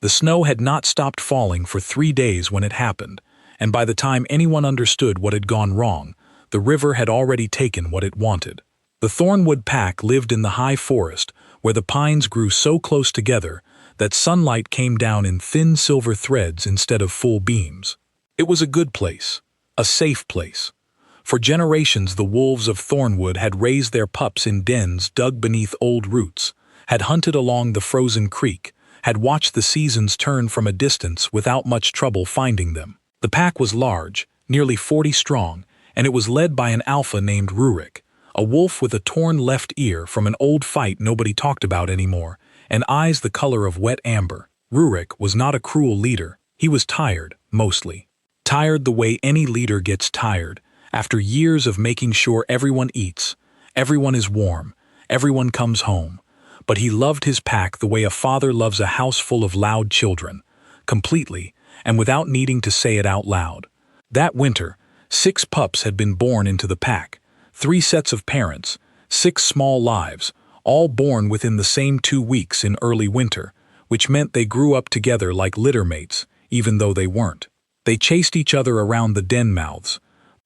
The snow had not stopped falling for 3 days when it happened, and by the time anyone understood what had gone wrong, the river had already taken what it wanted. The Thornwood pack lived in the high forest where the pines grew so close together that sunlight came down in thin silver threads instead of full beams. It was a good place, a safe place. For generations the wolves of Thornwood had raised their pups in dens dug beneath old roots, had hunted along the frozen creek, had watched the seasons turn from a distance without much trouble finding them. The pack was large, nearly 40 strong, and it was led by an alpha named Rurik, a wolf with a torn left ear from an old fight nobody talked about anymore, and eyes the color of wet amber. Rurik was not a cruel leader. He was tired, mostly. Tired the way any leader gets tired, after years of making sure everyone eats, everyone is warm, everyone comes home. But he loved his pack the way a father loves a house full of loud children, completely, and without needing to say it out loud. That winter, 6 pups had been born into the pack, 3 sets of parents, 6 small lives, all born within the same 2 weeks in early winter, which meant they grew up together like litter mates, even though they weren't. They chased each other around the den mouths.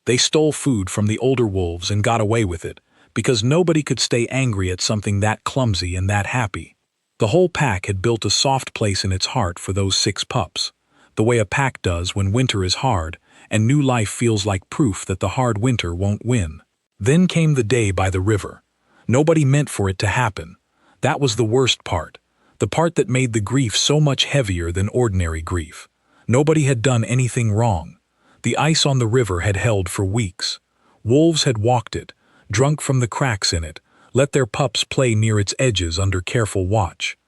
They stole food from the older wolves and got away with it, because nobody could stay angry at something that clumsy and that happy. The whole pack had built a soft place in its heart for those 6 pups, the way a pack does when winter is hard and new life feels like proof that the hard winter won't win. Then came the day by the river. Nobody meant for it to happen. That was the worst part, the part that made the grief so much heavier than ordinary grief. Nobody had done anything wrong. The ice on the river had held for weeks. Wolves had walked it, drunk from the cracks in it, let their pups play near its edges under careful watch.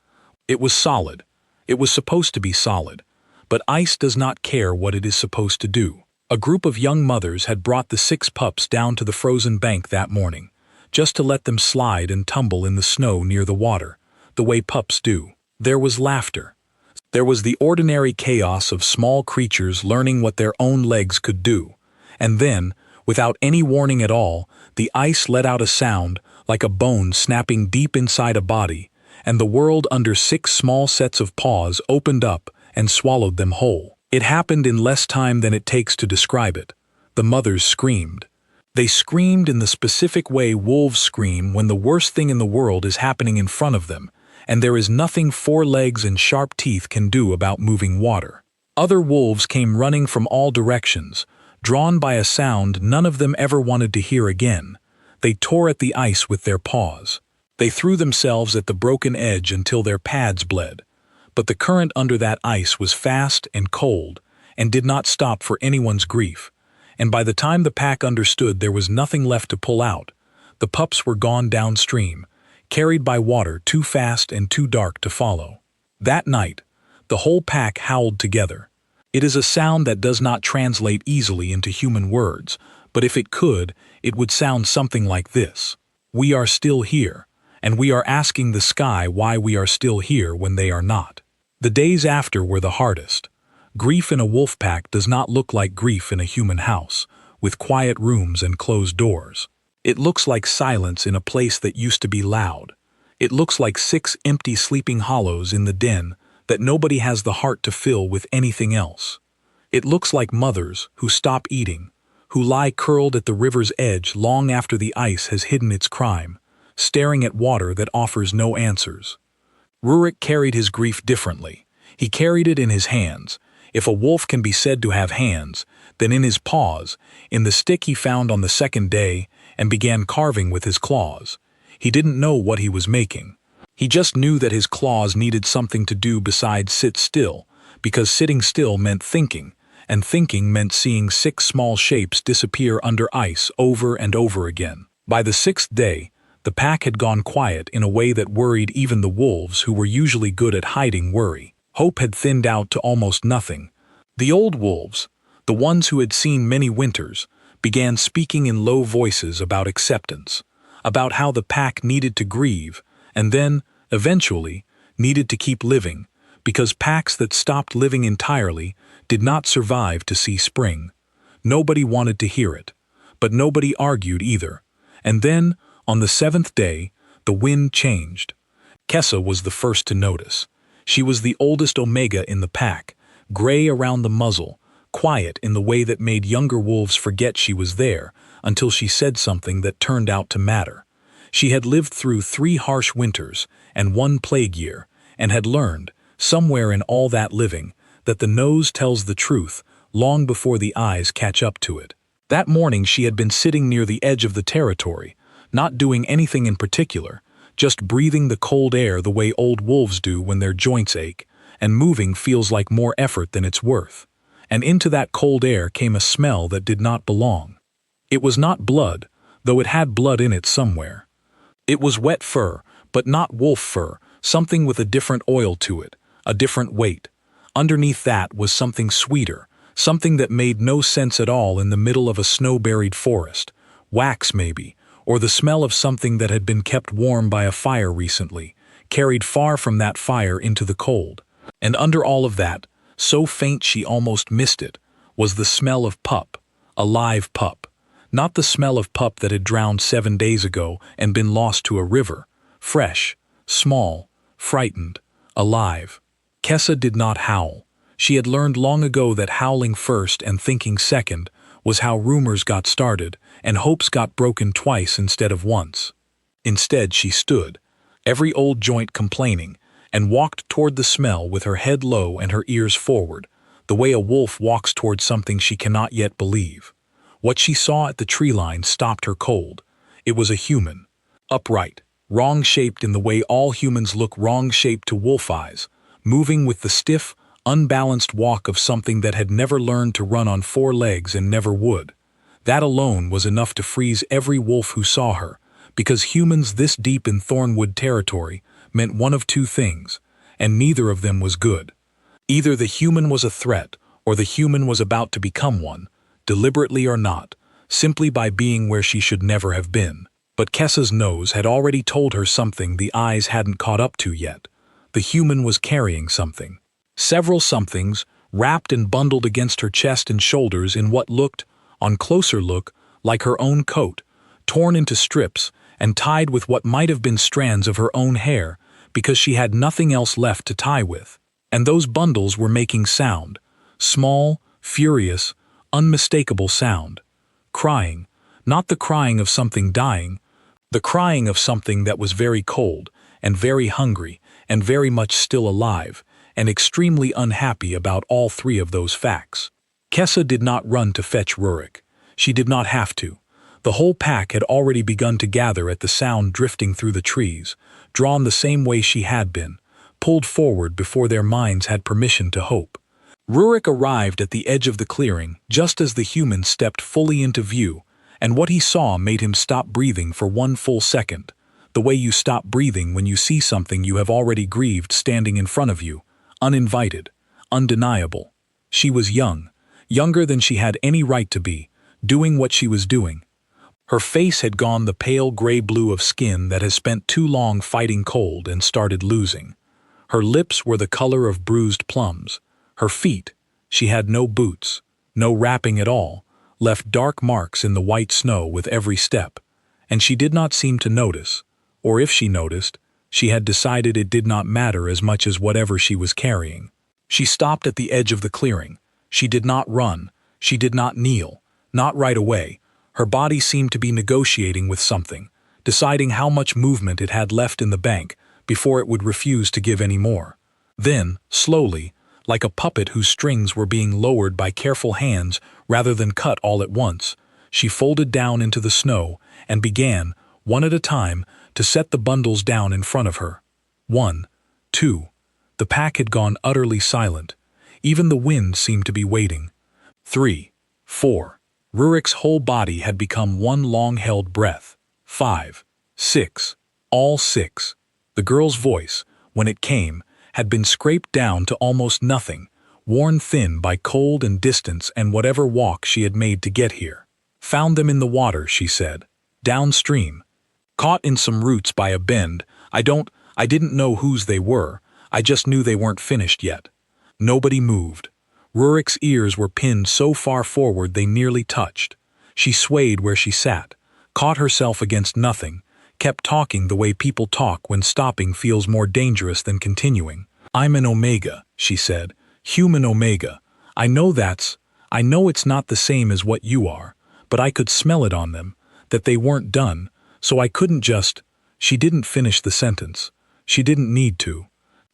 It was solid. It was supposed to be solid. But ice does not care what it is supposed to do. A group of young mothers had brought the 6 pups down to the frozen bank that morning, just to let them slide and tumble in the snow near the water, the way pups do. There was laughter. There was the ordinary chaos of small creatures learning what their own legs could do. And then, without any warning at all, the ice let out a sound like a bone snapping deep inside a body, and the world under 6 small sets of paws opened up and swallowed them whole. It happened in less time than it takes to describe it. The mothers screamed. They screamed in the specific way wolves scream when the worst thing in the world is happening in front of them, and there is nothing 4 legs and sharp teeth can do about moving water. Other wolves came running from all directions, drawn by a sound none of them ever wanted to hear again. They tore at the ice with their paws. They threw themselves at the broken edge until their pads bled. But the current under that ice was fast and cold, and did not stop for anyone's grief. And by the time the pack understood there was nothing left to pull out, the pups were gone downstream, carried by water too fast and too dark to follow. That night, the whole pack howled together. It is a sound that does not translate easily into human words, but if it could, it would sound something like this. We are still here, and we are asking the sky why we are still here when they are not. The days after were the hardest. Grief in a wolf pack does not look like grief in a human house, with quiet rooms and closed doors. It looks like silence in a place that used to be loud. It looks like 6 empty sleeping hollows in the den that nobody has the heart to fill with anything else. It looks like mothers who stop eating, who lie curled at the river's edge long after the ice has hidden its crime, staring at water that offers no answers. Rurik carried his grief differently. He carried it in his hands. If a wolf can be said to have hands, then in his paws, in the stick he found on the 2nd day, and began carving with his claws. He didn't know what he was making. He just knew that his claws needed something to do besides sit still, because sitting still meant thinking, and thinking meant seeing 6 small shapes disappear under ice over and over again. By the 6th day, the pack had gone quiet in a way that worried even the wolves who were usually good at hiding worry. Hope had thinned out to almost nothing. The old wolves, the ones who had seen many winters, began speaking in low voices about acceptance, about how the pack needed to grieve, and then, eventually, needed to keep living, because packs that stopped living entirely did not survive to see spring. Nobody wanted to hear it, but nobody argued either. And then, on the 7th day, the wind changed. Kessa was the first to notice. She was the oldest omega in the pack, gray around the muzzle, quiet in the way that made younger wolves forget she was there until she said something that turned out to matter. She had lived through 3 harsh winters and 1 plague year, and had learned, somewhere in all that living, that the nose tells the truth long before the eyes catch up to it. That morning she had been sitting near the edge of the territory, not doing anything in particular, just breathing the cold air the way old wolves do when their joints ache, and moving feels like more effort than it's worth. And into that cold air came a smell that did not belong. It was not blood, though it had blood in it somewhere. It was wet fur, but not wolf fur, something with a different oil to it, a different weight. Underneath that was something sweeter, something that made no sense at all in the middle of a snow-buried forest. Wax maybe, or the smell of something that had been kept warm by a fire recently, carried far from that fire into the cold. And under all of that, so faint she almost missed it, was the smell of pup, a live pup. Not the smell of pup that had drowned 7 days ago and been lost to a river. Fresh, small, frightened, alive. Kessa did not howl. She had learned long ago that howling first and thinking second was how rumors got started and hopes got broken twice instead of once. Instead she stood, every old joint complaining, and walked toward the smell with her head low and her ears forward, the way a wolf walks toward something she cannot yet believe. What she saw at the tree line stopped her cold. It was a human. Upright, wrong-shaped in the way all humans look wrong-shaped to wolf eyes, moving with the stiff, unbalanced walk of something that had never learned to run on 4 legs and never would. That alone was enough to freeze every wolf who saw her, because humans this deep in Thornwood territory meant one of 2 things, and neither of them was good. Either the human was a threat, or the human was about to become one, deliberately or not, simply by being where she should never have been. But Kessa's nose had already told her something the eyes hadn't caught up to yet. The human was carrying something. Several somethings, wrapped and bundled against her chest and shoulders in what looked, on closer look, like her own coat, torn into strips and tied with what might have been strands of her own hair, because she had nothing else left to tie with. And those bundles were making sound, small, furious, unmistakable sound. Crying, not the crying of something dying, the crying of something that was very cold, and very hungry, and very much still alive, and extremely unhappy about all 3 of those facts. Kessa did not run to fetch Rurik. She did not have to. The whole pack had already begun to gather at the sound drifting through the trees, drawn the same way she had been, pulled forward before their minds had permission to hope. Rurik arrived at the edge of the clearing just as the human stepped fully into view, and what he saw made him stop breathing for 1 full second, the way you stop breathing when you see something you have already grieved standing in front of you, uninvited, undeniable. She was young, younger than she had any right to be, doing what she was doing. Her face had gone the pale gray-blue of skin that has spent too long fighting cold and started losing. Her lips were the color of bruised plums. Her feet, she had no boots, no wrapping at all, left dark marks in the white snow with every step, and she did not seem to notice, or if she noticed, she had decided it did not matter as much as whatever she was carrying. She stopped at the edge of the clearing. She did not run. She did not kneel. Not right away. Her body seemed to be negotiating with something, deciding how much movement it had left in the bank before it would refuse to give any more. Then, slowly, like a puppet whose strings were being lowered by careful hands rather than cut all at once, she folded down into the snow and began, one at a time, to set the bundles down in front of her. 1, 2. The pack had gone utterly silent. Even the wind seemed to be waiting. 3, 4. Rurik's whole body had become one long-held breath. 5, 6. All 6. The girl's voice, when it came, had been scraped down to almost nothing, worn thin by cold and distance and whatever walk she had made to get here. Found them in the water, she said. Downstream. Caught in some roots by a bend. I didn't know whose they were. I just knew they weren't finished yet. Nobody moved. Rurik's ears were pinned so far forward they nearly touched. She swayed where she sat, caught herself against nothing, kept talking the way people talk when stopping feels more dangerous than continuing. "I'm an Omega," she said. "Human Omega. I know it's not the same as what you are, but I could smell it on them, that they weren't done, so I couldn't just—" She didn't finish the sentence. She didn't need to.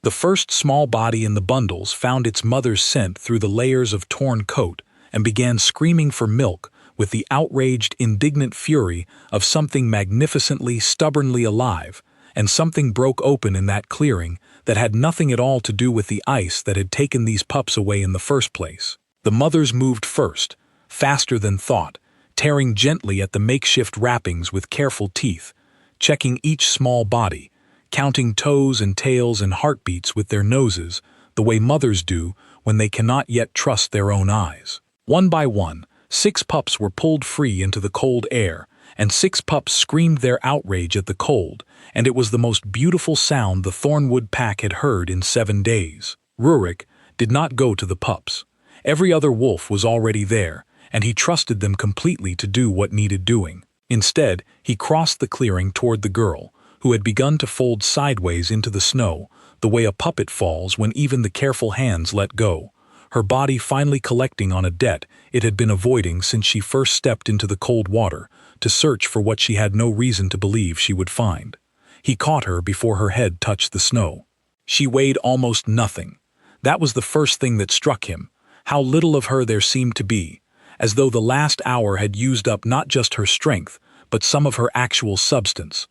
The first small body in the bundles found its mother's scent through the layers of torn coat and began screaming for milk with the outraged, indignant fury of something magnificently, stubbornly alive, and something broke open in that clearing that had nothing at all to do with the ice that had taken these pups away in the first place. The mothers moved first, faster than thought, tearing gently at the makeshift wrappings with careful teeth, checking each small body, counting toes and tails and heartbeats with their noses, the way mothers do when they cannot yet trust their own eyes. One by one, 6 pups were pulled free into the cold air, and 6 pups screamed their outrage at the cold, and it was the most beautiful sound the Thornwood pack had heard in 7 days. Rurik did not go to the pups. Every other wolf was already there, and he trusted them completely to do what needed doing. Instead, he crossed the clearing toward the girl, who had begun to fold sideways into the snow, the way a puppet falls when even the careful hands let go, her body finally collecting on a debt it had been avoiding since she first stepped into the cold water to search for what she had no reason to believe she would find. He caught her before her head touched the snow. She weighed almost nothing. That was the first thing that struck him, how little of her there seemed to be, as though the last hour had used up not just her strength, but some of her actual substance.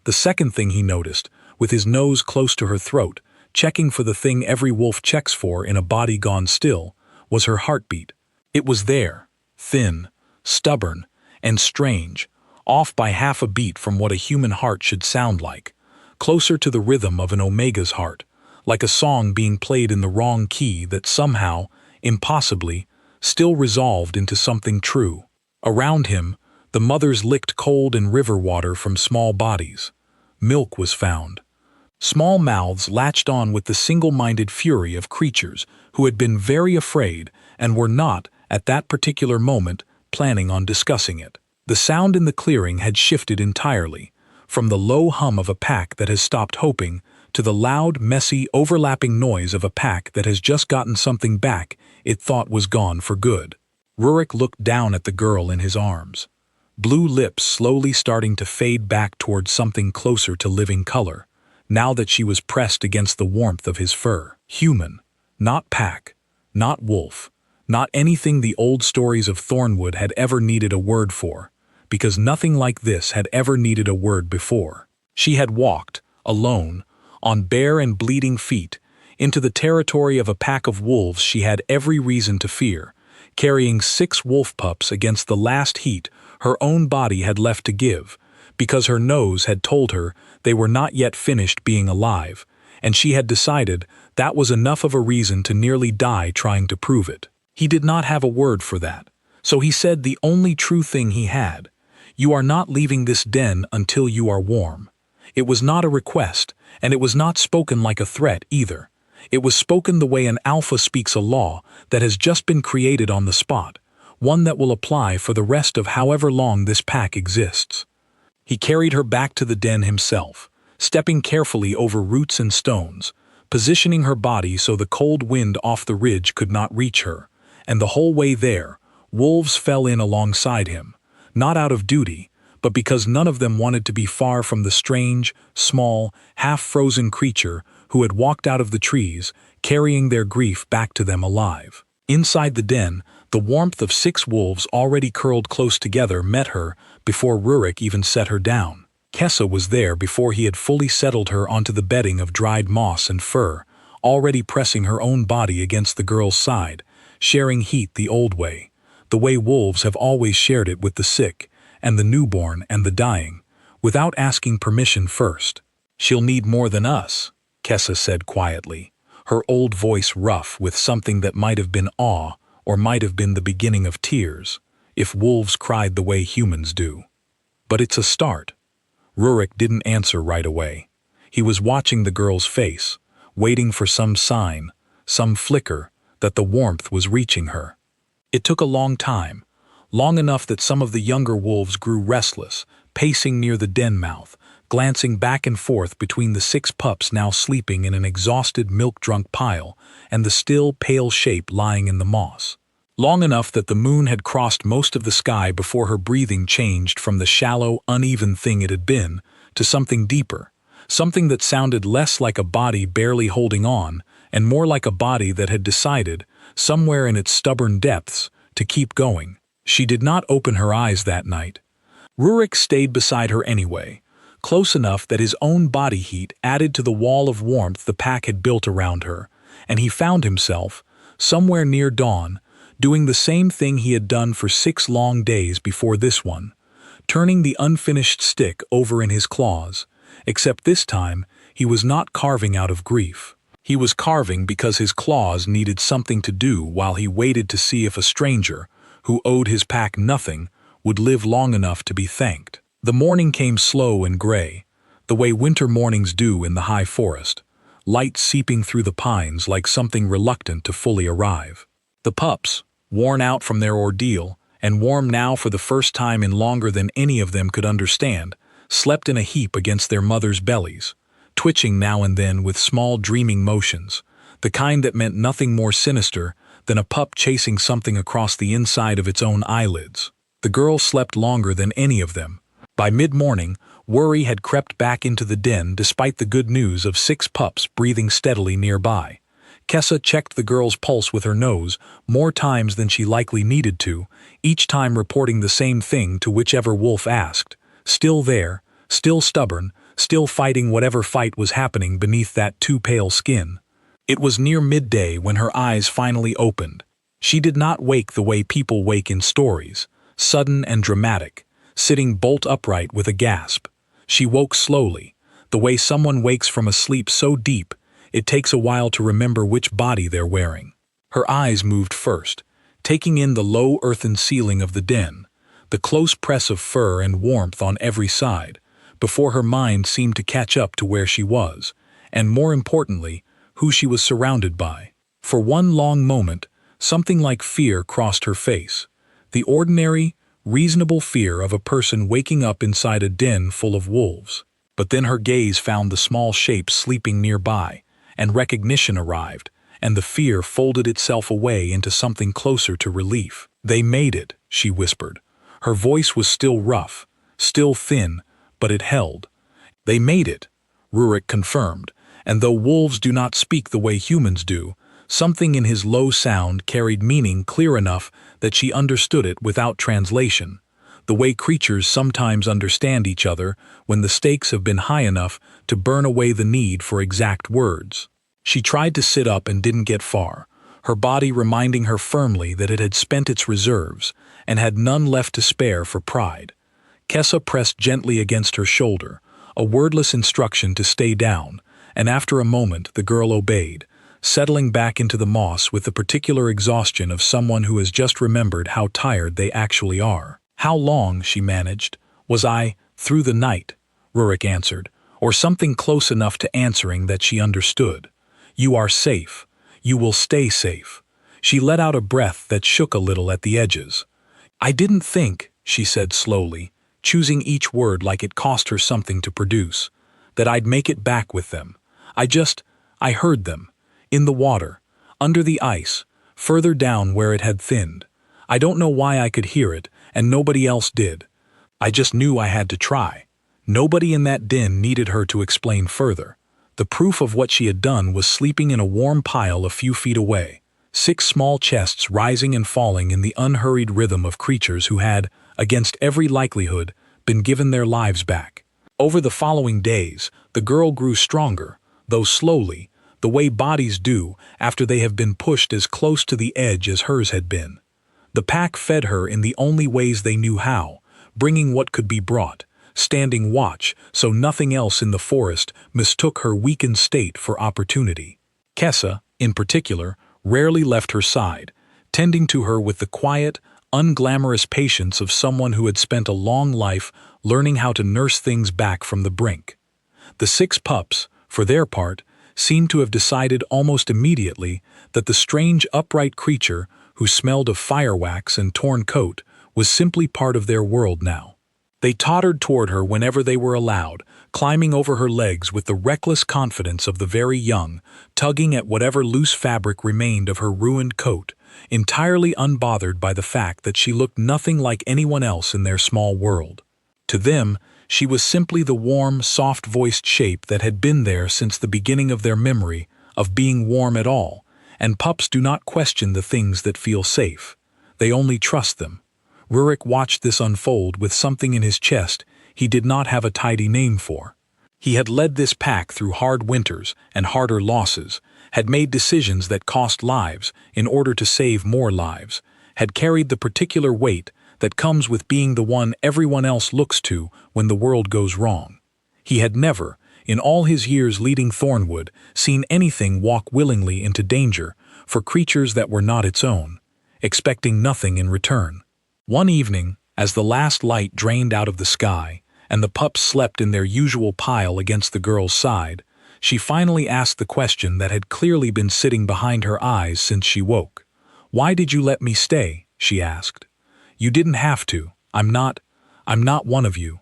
The second thing he noticed, with his nose close to her throat, checking for the thing every wolf checks for in a body gone still, was her heartbeat. It was there, thin, stubborn, and strange, off by half a beat from what a human heart should sound like, closer to the rhythm of an Omega's heart, like a song being played in the wrong key that somehow, impossibly, still resolved into something true. Around him, the mothers licked cold and river water from small bodies. Milk was found. Small mouths latched on with the single-minded fury of creatures who had been very afraid and were not, at that particular moment, planning on discussing it. The sound in the clearing had shifted entirely, from the low hum of a pack that has stopped hoping to the loud, messy, overlapping noise of a pack that has just gotten something back it thought was gone for good. Rurik looked down at the girl in his arms. Blue lips slowly starting to fade back towards something closer to living color, now that she was pressed against the warmth of his fur. Human, not pack, not wolf, not anything the old stories of Thornwood had ever needed a word for, because nothing like this had ever needed a word before. She had walked, alone, on bare and bleeding feet, into the territory of a pack of wolves she had every reason to fear, carrying 6 wolf pups against the last heat her own body had left to give, because her nose had told her they were not yet finished being alive, and she had decided that was enough of a reason to nearly die trying to prove it. He did not have a word for that, so he said the only true thing he had: "You are not leaving this den until you are warm." It was not a request, and it was not spoken like a threat either. It was spoken the way an alpha speaks a law that has just been created on the spot, one that will apply for the rest of however long this pack exists. He carried her back to the den himself, stepping carefully over roots and stones, positioning her body so the cold wind off the ridge could not reach her, and the whole way there, wolves fell in alongside him, not out of duty, but because none of them wanted to be far from the strange, small, half-frozen creature who had walked out of the trees, carrying their grief back to them alive. Inside the den, the warmth of 6 wolves already curled close together met her before Rurik even set her down. Kessa was there before he had fully settled her onto the bedding of dried moss and fur, already pressing her own body against the girl's side, sharing heat the old way, the way wolves have always shared it with the sick, and the newborn and the dying, without asking permission first. "She'll need more than us," Kessa said quietly, her old voice rough with something that might have been awe or might have been the beginning of tears, if wolves cried the way humans do. "But it's a start." Rurik didn't answer right away. He was watching the girl's face, waiting for some sign, some flicker, that the warmth was reaching her. It took a long time, long enough that some of the younger wolves grew restless, pacing near the den mouth, glancing back and forth between the 6 pups now sleeping in an exhausted milk-drunk pile and the still, pale shape lying in the moss. Long enough that the moon had crossed most of the sky before her breathing changed from the shallow, uneven thing it had been to something deeper, something that sounded less like a body barely holding on and more like a body that had decided, somewhere in its stubborn depths, to keep going. She did not open her eyes that night. Rurik stayed beside her anyway, close enough that his own body heat added to the wall of warmth the pack had built around her, and he found himself, somewhere near dawn, doing the same thing he had done for 6 long days before this one, turning the unfinished stick over in his claws, except this time he was not carving out of grief. He was carving because his claws needed something to do while he waited to see if a stranger, who owed his pack nothing, would live long enough to be thanked. The morning came slow and gray, the way winter mornings do in the high forest, light seeping through the pines like something reluctant to fully arrive. The pups, worn out from their ordeal, and warm now for the first time in longer than any of them could understand, slept in a heap against their mothers' bellies, twitching now and then with small dreaming motions, the kind that meant nothing more sinister than a pup chasing something across the inside of its own eyelids. The girl slept longer than any of them. By mid-morning, worry had crept back into the den despite the good news of 6 pups breathing steadily nearby. Kessa checked the girl's pulse with her nose more times than she likely needed to, each time reporting the same thing to whichever wolf asked. Still there, still stubborn, still fighting whatever fight was happening beneath that too pale skin. It was near midday when her eyes finally opened. She did not wake the way people wake in stories, sudden and dramatic, sitting bolt upright with a gasp. She woke slowly, the way someone wakes from a sleep so deep it takes a while to remember which body they're wearing. Her eyes moved first, taking in the low earthen ceiling of the den, the close press of fur and warmth on every side, before her mind seemed to catch up to where she was, and more importantly, who she was surrounded by. For one long moment, something like fear crossed her face, the ordinary, reasonable fear of a person waking up inside a den full of wolves. But then her gaze found the small shape sleeping nearby, and recognition arrived, and the fear folded itself away into something closer to relief. "They made it," she whispered. Her voice was still rough, still thin, but it held. "They made it," Rurik confirmed, and though wolves do not speak the way humans do, something in his low sound carried meaning clear enough that she understood it without translation, the way creatures sometimes understand each other when the stakes have been high enough to burn away the need for exact words. She tried to sit up and didn't get far, her body reminding her firmly that it had spent its reserves and had none left to spare for pride. Kessa pressed gently against her shoulder, a wordless instruction to stay down, and after a moment the girl obeyed, settling back into the moss with the particular exhaustion of someone who has just remembered how tired they actually are. "How long," she managed, "was I through the night?" Rurik answered, or something close enough to answering that she understood. "You are safe. You will stay safe." She let out a breath that shook a little at the edges. "I didn't think," she said slowly, choosing each word like it cost her something to produce, "that I'd make it back with them. I heard them. In the water, under the ice, further down where it had thinned. I don't know why I could hear it, and nobody else did. I just knew I had to try." Nobody in that den needed her to explain further. The proof of what she had done was sleeping in a warm pile a few feet away, 6 small chests rising and falling in the unhurried rhythm of creatures who had, against every likelihood, been given their lives back. Over the following days, the girl grew stronger, though slowly, the way bodies do after they have been pushed as close to the edge as hers had been. The pack fed her in the only ways they knew how, bringing what could be brought, standing watch so nothing else in the forest mistook her weakened state for opportunity. Kessa, in particular, rarely left her side, tending to her with the quiet, unglamorous patience of someone who had spent a long life learning how to nurse things back from the brink. The 6 pups, for their part, seemed to have decided almost immediately that the strange upright creature who smelled of firewax and torn coat was simply part of their world now. They tottered toward her whenever they were allowed, climbing over her legs with the reckless confidence of the very young, tugging at whatever loose fabric remained of her ruined coat, entirely unbothered by the fact that she looked nothing like anyone else in their small world. To them, she was simply the warm, soft-voiced shape that had been there since the beginning of their memory of being warm at all, and pups do not question the things that feel safe. They only trust them. Rurik watched this unfold with something in his chest he did not have a tidy name for. He had led this pack through hard winters and harder losses, had made decisions that cost lives in order to save more lives, had carried the particular weight that comes with being the one everyone else looks to when the world goes wrong. He had never, in all his years leading Thornwood, seen anything walk willingly into danger for creatures that were not its own, expecting nothing in return. One evening, as the last light drained out of the sky, and the pups slept in their usual pile against the girl's side, she finally asked the question that had clearly been sitting behind her eyes since she woke. "Why did you let me stay?" she asked. "You didn't have to. I'm not one of you."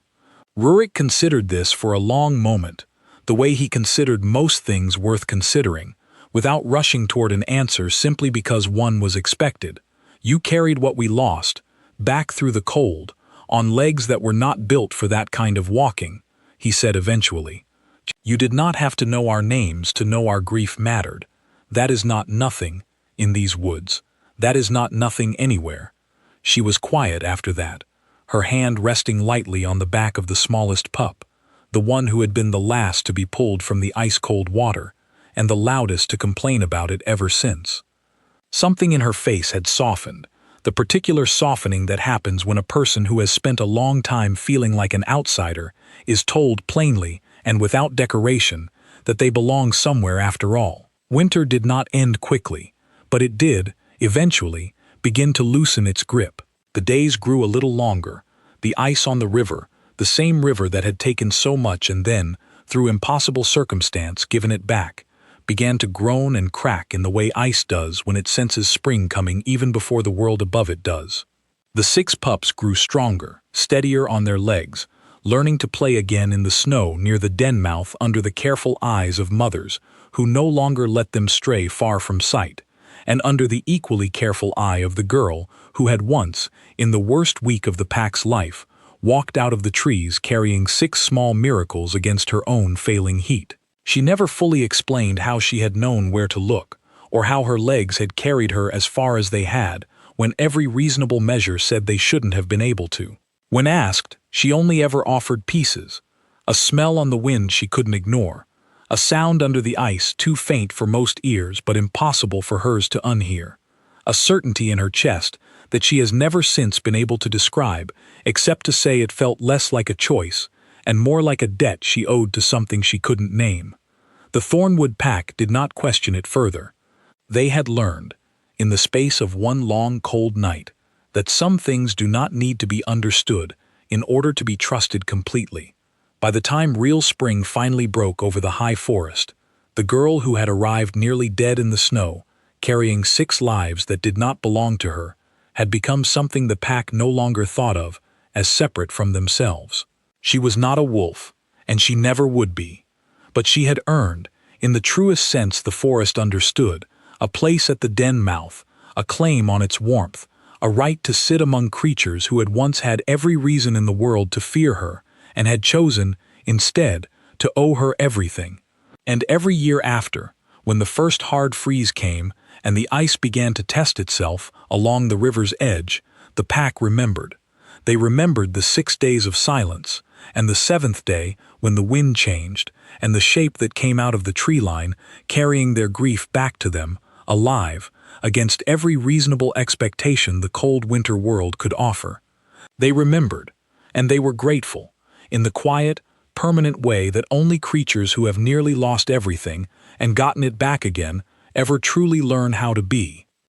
Rurik considered this for a long moment, the way he considered most things worth considering, without rushing toward an answer simply because one was expected. "You carried what we lost, back through the cold, on legs that were not built for that kind of walking," he said eventually. "You did not have to know our names to know our grief mattered. That is not nothing, in these woods. That is not nothing anywhere." She was quiet after that, her hand resting lightly on the back of the smallest pup, the one who had been the last to be pulled from the ice-cold water, and the loudest to complain about it ever since. Something in her face had softened, the particular softening that happens when a person who has spent a long time feeling like an outsider is told plainly and without decoration that they belong somewhere after all. Winter did not end quickly, but it did, eventually, begin to loosen its grip. The days grew a little longer. The ice on the river, the same river that had taken so much and then, through impossible circumstance, given it back, began to groan and crack in the way ice does when it senses spring coming even before the world above it does. The 6 pups grew stronger, steadier on their legs, learning to play again in the snow near the den mouth under the careful eyes of mothers who no longer let them stray far from sight, and under the equally careful eye of the girl who had once, in the worst week of the pack's life, walked out of the trees carrying 6 small miracles against her own failing heat. She never fully explained how she had known where to look, or how her legs had carried her as far as they had, when every reasonable measure said they shouldn't have been able to. When asked, she only ever offered pieces: a smell on the wind she couldn't ignore, a sound under the ice too faint for most ears but impossible for hers to unhear, a certainty in her chest that she has never since been able to describe, except to say it felt less like a choice and more like a debt she owed to something she couldn't name. The Thornwood pack did not question it further. They had learned, in the space of one long cold night, that some things do not need to be understood in order to be trusted completely. By the time real spring finally broke over the high forest, the girl who had arrived nearly dead in the snow, carrying 6 lives that did not belong to her, had become something the pack no longer thought of as separate from themselves. She was not a wolf, and she never would be, but she had earned, in the truest sense the forest understood, a place at the den mouth, a claim on its warmth, a right to sit among creatures who had once had every reason in the world to fear her, and had chosen, instead, to owe her everything. And every year after, when the first hard freeze came and the ice began to test itself along the river's edge, the pack remembered. They remembered the 6 days of silence, and the 7th day when the wind changed, and the shape that came out of the tree line, carrying their grief back to them, alive, against every reasonable expectation the cold winter world could offer. They remembered, and they were grateful, in the quiet, permanent way that only creatures who have nearly lost everything and gotten it back again ever truly learn how to be.